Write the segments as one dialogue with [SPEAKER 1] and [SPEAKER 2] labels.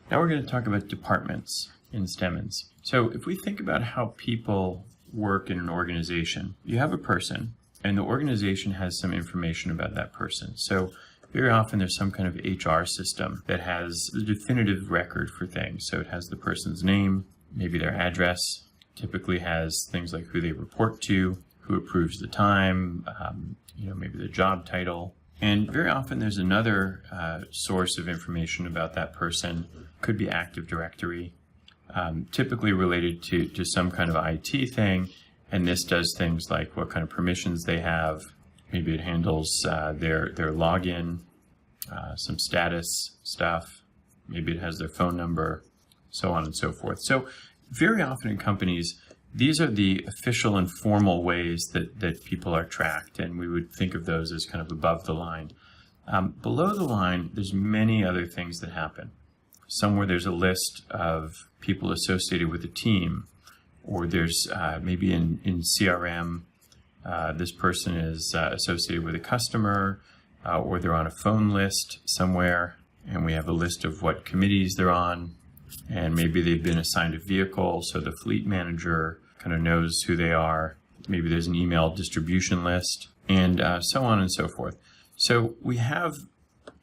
[SPEAKER 1] Now we're going to talk about departments in Stemmons. So if we think about how people work in an organization, you have a person and the organization has some information about that person. So very often there's some kind of HR system that has a definitive record for things. So it has the person's name, maybe their address, typically has things like who they report to, who approves the time, maybe the job title. And very often there's another source of information about that person. Could be Active Directory, typically related to some kind of IT thing. And this does things like what kind of permissions they have. Maybe it handles their login, some status stuff. Maybe it has their phone number, so on and so forth. So very often in companies, these are the official and formal ways that people are tracked, and we would think of those as kind of above the line. Below the line, there's many other things that happen. Somewhere there's a list of people associated with a team, or there's maybe in CRM, this person is associated with a customer, or they're on a phone list somewhere, and we have a list of what committees they're on, and maybe they've been assigned a vehicle, so the fleet manager kind of knows who they are. Maybe there's an email distribution list, and so on and so forth. So we have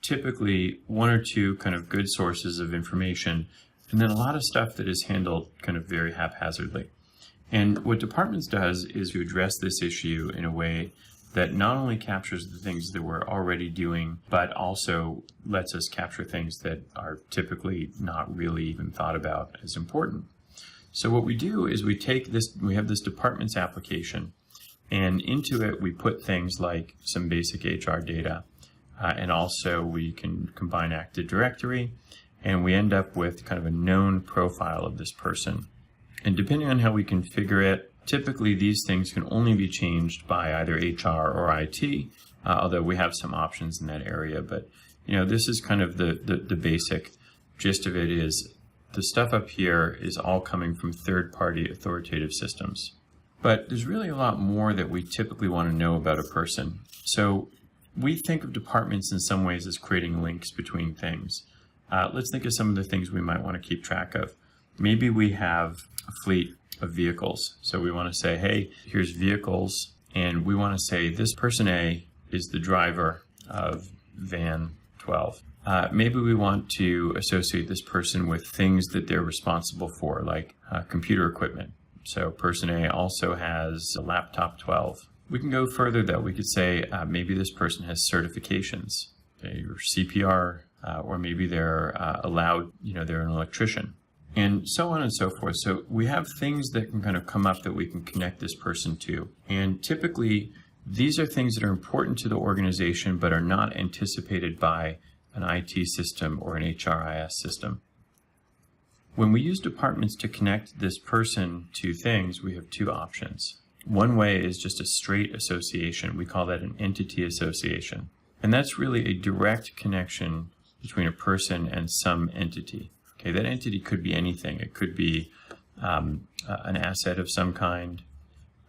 [SPEAKER 1] typically one or two kind of good sources of information, and then a lot of stuff that is handled kind of very haphazardly. And what Departments does is to address this issue in a way that not only captures the things that we're already doing, but also lets us capture things that are typically not really even thought about as important. So what we do is we take this, we have this Departments application, and into it we put things like some basic HR data, and also we can combine Active Directory, and we end up with kind of a known profile of this person. And depending on how we configure it, typically these things can only be changed by either HR or IT, although we have some options in that area. But this is kind of the basic gist of it. Is the stuff up here is all coming from third-party authoritative systems. But there's really a lot more that we typically want to know about a person. So we think of departments in some ways as creating links between things. Let's think of some of the things we might want to keep track of. Maybe we have a fleet of vehicles. So we want to say, hey, here's vehicles, and we want to say this person A is the driver of van 12. Maybe we want to associate this person with things that they're responsible for, like computer equipment. So person A also has a laptop 12. We can go further though. We could say maybe this person has certifications, okay, or CPR, or maybe they're allowed, they're an electrician, and so on and so forth. So we have things that can kind of come up that we can connect this person to. And typically, these are things that are important to the organization, but are not anticipated by an IT system or an HRIS system. When we use departments to connect this person to things, we have two options. One way is just a straight association. We call that an entity association. And that's really a direct connection between a person and some entity. Okay, that entity could be anything. It could be an asset of some kind.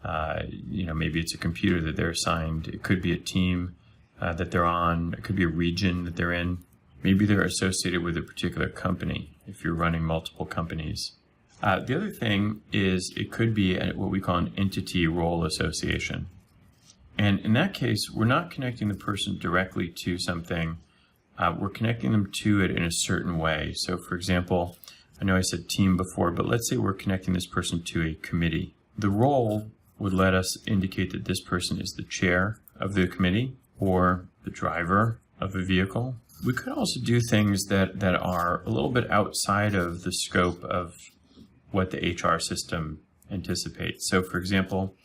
[SPEAKER 1] Maybe it's a computer that they're assigned. It could be a team that they're on. It could be a region that they're in. Maybe they're associated with a particular company if you're running multiple companies. The other thing is it could be what we call an entity role association. And in that case, we're not connecting the person directly to something. We're connecting them to it in a certain way. So for example, I know I said team before, but let's say we're connecting this person to a committee. The role would let us indicate that this person is the chair of the committee or the driver of a vehicle. We could also do things that are a little bit outside of the scope of what the HR system anticipates. So for example,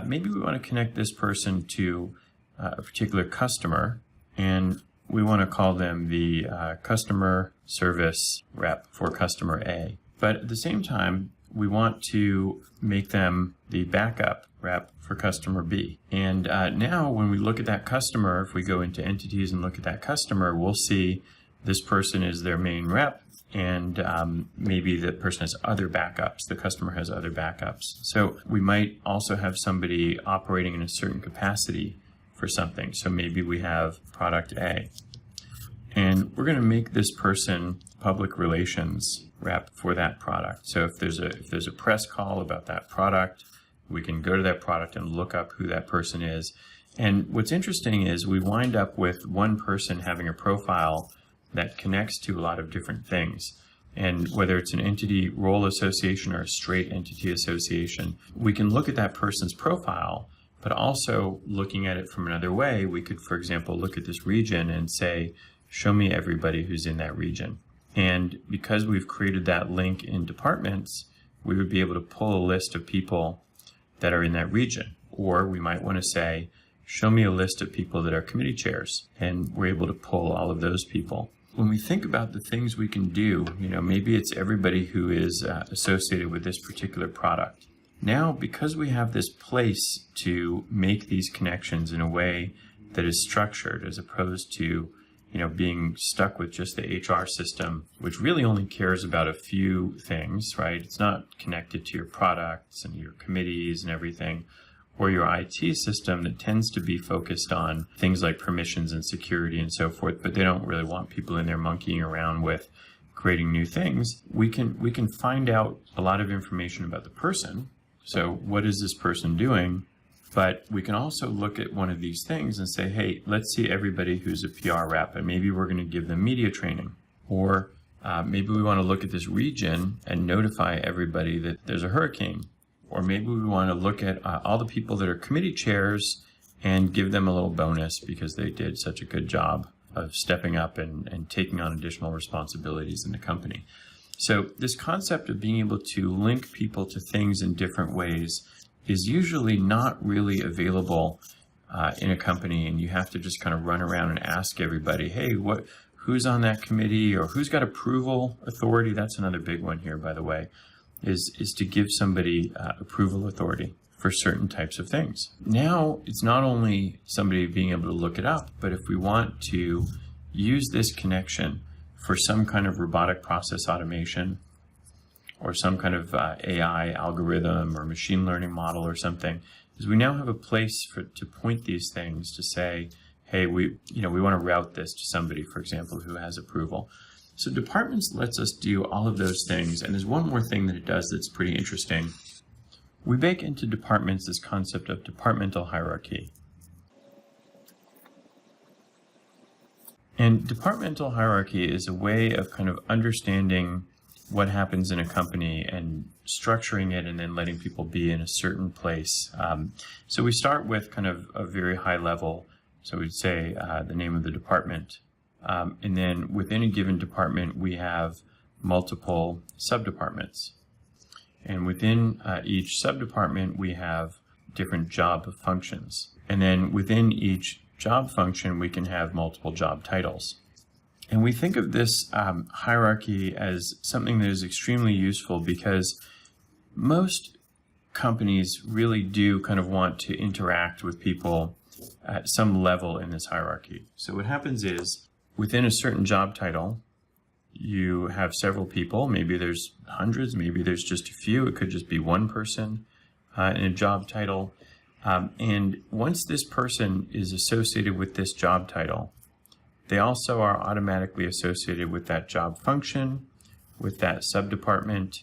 [SPEAKER 1] maybe we want to connect this person to a particular customer, and we want to call them the customer service rep for customer A. But at the same time, we want to make them the backup rep for customer B. And now when we look at that customer, if we go into entities and look at that customer, we'll see this person is their main rep, and maybe the person has other backups. The customer has other backups. So we might also have somebody operating in a certain capacity for something. So maybe we have product A, and we're going to make this person public relations rep for that product. So if there's a press call about that product, we can go to that product and look up who that person is. And what's interesting is we wind up with one person having a profile that connects to a lot of different things. And whether it's an entity role association or a straight entity association, we can look at that person's profile, but also looking at it from another way, we could, for example, look at this region and say, show me everybody who's in that region. And because we've created that link in departments, we would be able to pull a list of people that are in that region. Or we might want to say, show me a list of people that are committee chairs, and we're able to pull all of those people. When we think about the things we can do, maybe it's everybody who is associated with this particular product. Now, because we have this place to make these connections in a way that is structured, as opposed to being stuck with just the HR system, which really only cares about a few things, right? It's not connected to your products and your committees and everything, or your IT system that tends to be focused on things like permissions and security and so forth, but they don't really want people in there monkeying around with creating new things. We can find out a lot of information about the person. So what is this person doing? But we can also look at one of these things and say, hey, let's see everybody who's a PR rep, and maybe we're going to give them media training. Or maybe we want to look at this region and notify everybody that there's a hurricane. Or maybe we want to look at all the people that are committee chairs and give them a little bonus because they did such a good job of stepping up and taking on additional responsibilities in the company. So this concept of being able to link people to things in different ways is usually not really available in a company, and you have to just kind of run around and ask everybody, hey, who's on that committee, or who's got approval authority? That's another big one here, by the way, is to give somebody approval authority for certain types of things. Now, it's not only somebody being able to look it up, but if we want to use this connection for some kind of robotic process automation or some kind of AI algorithm or machine learning model or something, is we now have a place to point these things to say, hey, we want to route this to somebody, for example, who has approval. So departments lets us do all of those things, and there's one more thing that it does that's pretty interesting. We bake into departments this concept of departmental hierarchy. And departmental hierarchy is a way of kind of understanding what happens in a company and structuring it and then letting people be in a certain place. So we start with kind of a very high level. So we'd say the name of the department. And then within a given department, we have multiple subdepartments. And within each subdepartment, we have different job functions. And then within each job function, we can have multiple job titles. And we think of this hierarchy as something that is extremely useful because most companies really do kind of want to interact with people at some level in this hierarchy. So what happens is, within a certain job title, you have several people. Maybe there's hundreds, maybe there's just a few. It could just be one person in a job title. And once this person is associated with this job title, they also are automatically associated with that job function, with that subdepartment,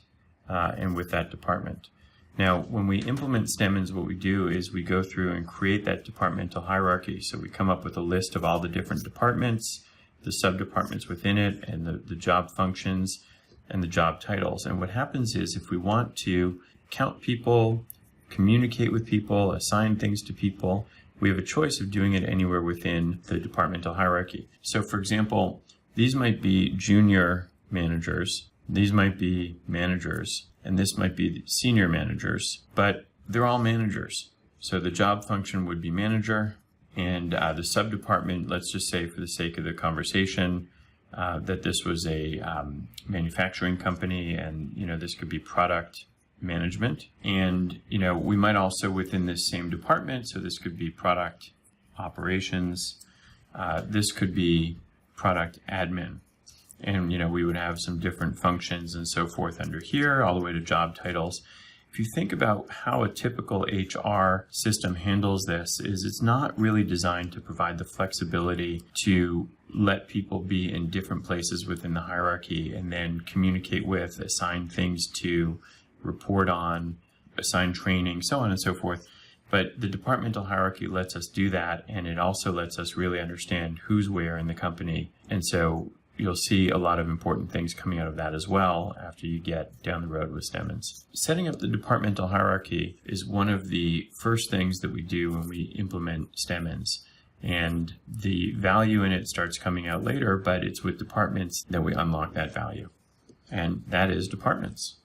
[SPEAKER 1] and with that department. Now, when we implement Stemmons, what we do is we go through and create that departmental hierarchy. So we come up with a list of all the different departments, the subdepartments within it, and the job functions and the job titles. And what happens is, if we want to count people, communicate with people, assign things to people, we have a choice of doing it anywhere within the departmental hierarchy. So for example, these might be junior managers, these might be managers, and this might be senior managers, but they're all managers. So the job function would be manager, and the subdepartment, let's just say for the sake of the conversation, that this was a manufacturing company, and this could be product management. And we might also, within this same department, so this could be product operations, this could be product admin, and we would have some different functions and so forth under here, all the way to job titles. if you think about how a typical HR system handles this, is it's not really designed to provide the flexibility to let people be in different places within the hierarchy and then communicate with, assign things to, report on, assign training, so on and so forth. But the departmental hierarchy lets us do that, and it also lets us really understand who's where in the company. And so you'll see a lot of important things coming out of that as well after you get down the road with Stemmons. Setting up the departmental hierarchy is one of the first things that we do when we implement Stemmons. And the value in it starts coming out later, but it's with departments that we unlock that value. And that is departments.